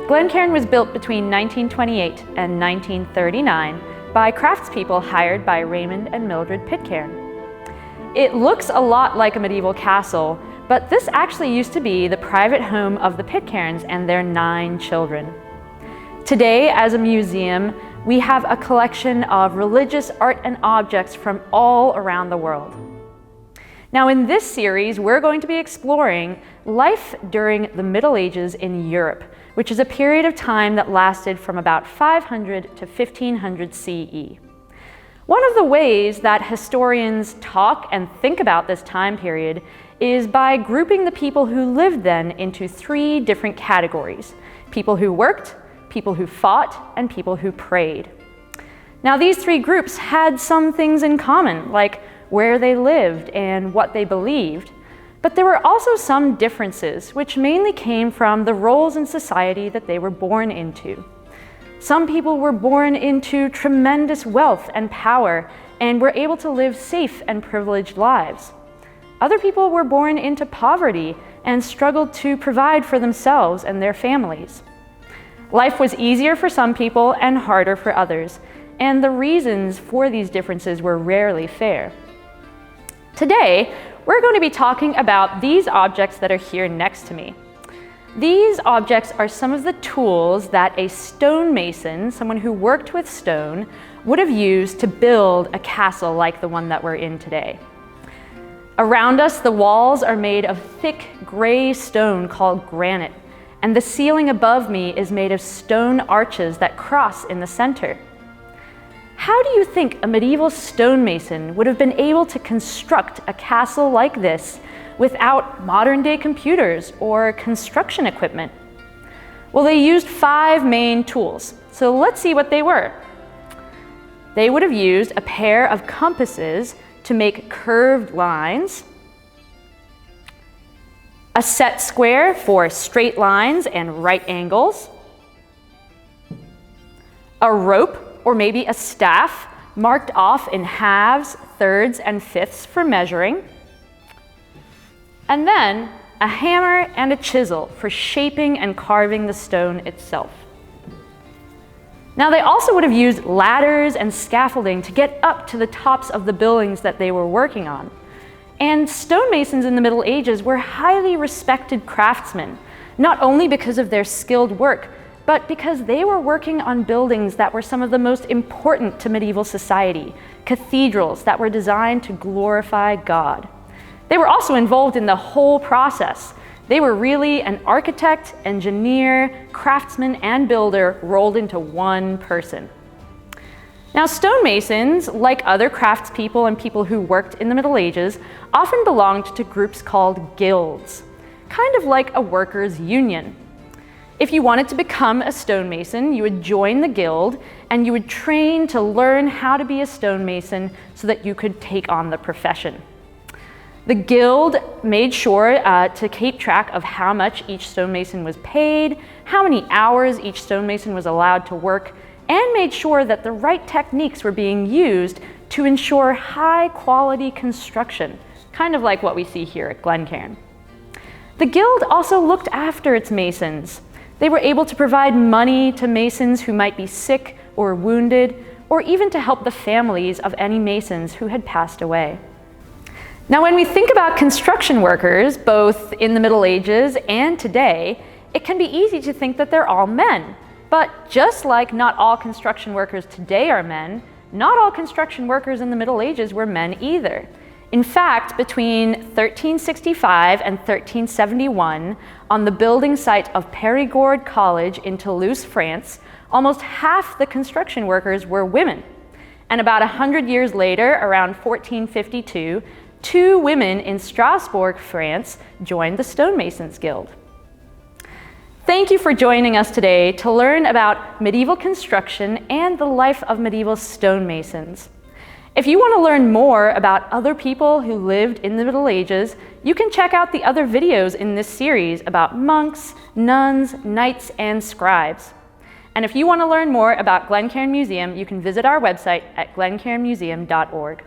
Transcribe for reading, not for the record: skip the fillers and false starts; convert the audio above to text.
Glencairn was built between 1928 and 1939 by craftspeople hired by Raymond and Mildred Pitcairn. It looks a lot like a medieval castle, but this actually used to be the private home of the Pitcairns and their 9 children. Today, as a museum, we have a collection of religious art and objects from all around the world. Now, in this series, we're going to be exploring life during the Middle Ages in Europe, which is a period of time that lasted from about 500 to 1500 CE. One of the ways that historians talk and think about this time period is by grouping the people who lived then into 3 different categories: people who worked, people who fought, and people who prayed. Now, these 3 groups had some things in common, like where they lived and what they believed, but there were also some differences, which mainly came from the roles in society that they were born into. Some people were born into tremendous wealth and power and were able to live safe and privileged lives. Other people were born into poverty and struggled to provide for themselves and their families. Life was easier for some people and harder for others, and the reasons for these differences were rarely fair. Today, we're going to be talking about these objects that are here next to me. These objects are some of the tools that a stonemason, someone who worked with stone, would have used to build a castle like the one that we're in today. Around us, the walls are made of thick gray stone called granite, and the ceiling above me is made of stone arches that cross in the center. How do you think a medieval stonemason would have been able to construct a castle like this without modern-day computers or construction equipment? Well, they used 5 main tools, so let's see what they were. They would have used a pair of compasses to make curved lines, a set square for straight lines and right angles, a rope or maybe a staff marked off in halves, thirds, and fifths for measuring, and then a hammer and a chisel for shaping and carving the stone itself. Now, they also would have used ladders and scaffolding to get up to the tops of the buildings that they were working on. And stonemasons in the Middle Ages were highly respected craftsmen, not only because of their skilled work, but because they were working on buildings that were some of the most important to medieval society, cathedrals that were designed to glorify God. They were also involved in the whole process. They were really an architect, engineer, craftsman, and builder rolled into one person. Now, stonemasons, like other craftspeople and people who worked in the Middle Ages, often belonged to groups called guilds, kind of like a workers' union. If you wanted to become a stonemason, you would join the guild and you would train to learn how to be a stonemason so that you could take on the profession. The guild made sure to keep track of how much each stonemason was paid, how many hours each stonemason was allowed to work, and made sure that the right techniques were being used to ensure high-quality construction, kind of like what we see here at Glencairn. The guild also looked after its masons. They were able to provide money to masons who might be sick or wounded, or even to help the families of any masons who had passed away. Now, when we think about construction workers, both in the Middle Ages and today, it can be easy to think that they're all men. But just like not all construction workers today are men, not all construction workers in the Middle Ages were men either. In fact, between 1365 and 1371, on the building site of Périgord College in Toulouse, France, almost half the construction workers were women. And about 100 years later, around 1452, 2 women in Strasbourg, France, joined the Stonemasons Guild. Thank you for joining us today to learn about medieval construction and the life of medieval stonemasons. If you want to learn more about other people who lived in the Middle Ages, you can check out the other videos in this series about monks, nuns, knights, and scribes. And if you want to learn more about Glencairn Museum, you can visit our website at glencairnmuseum.org.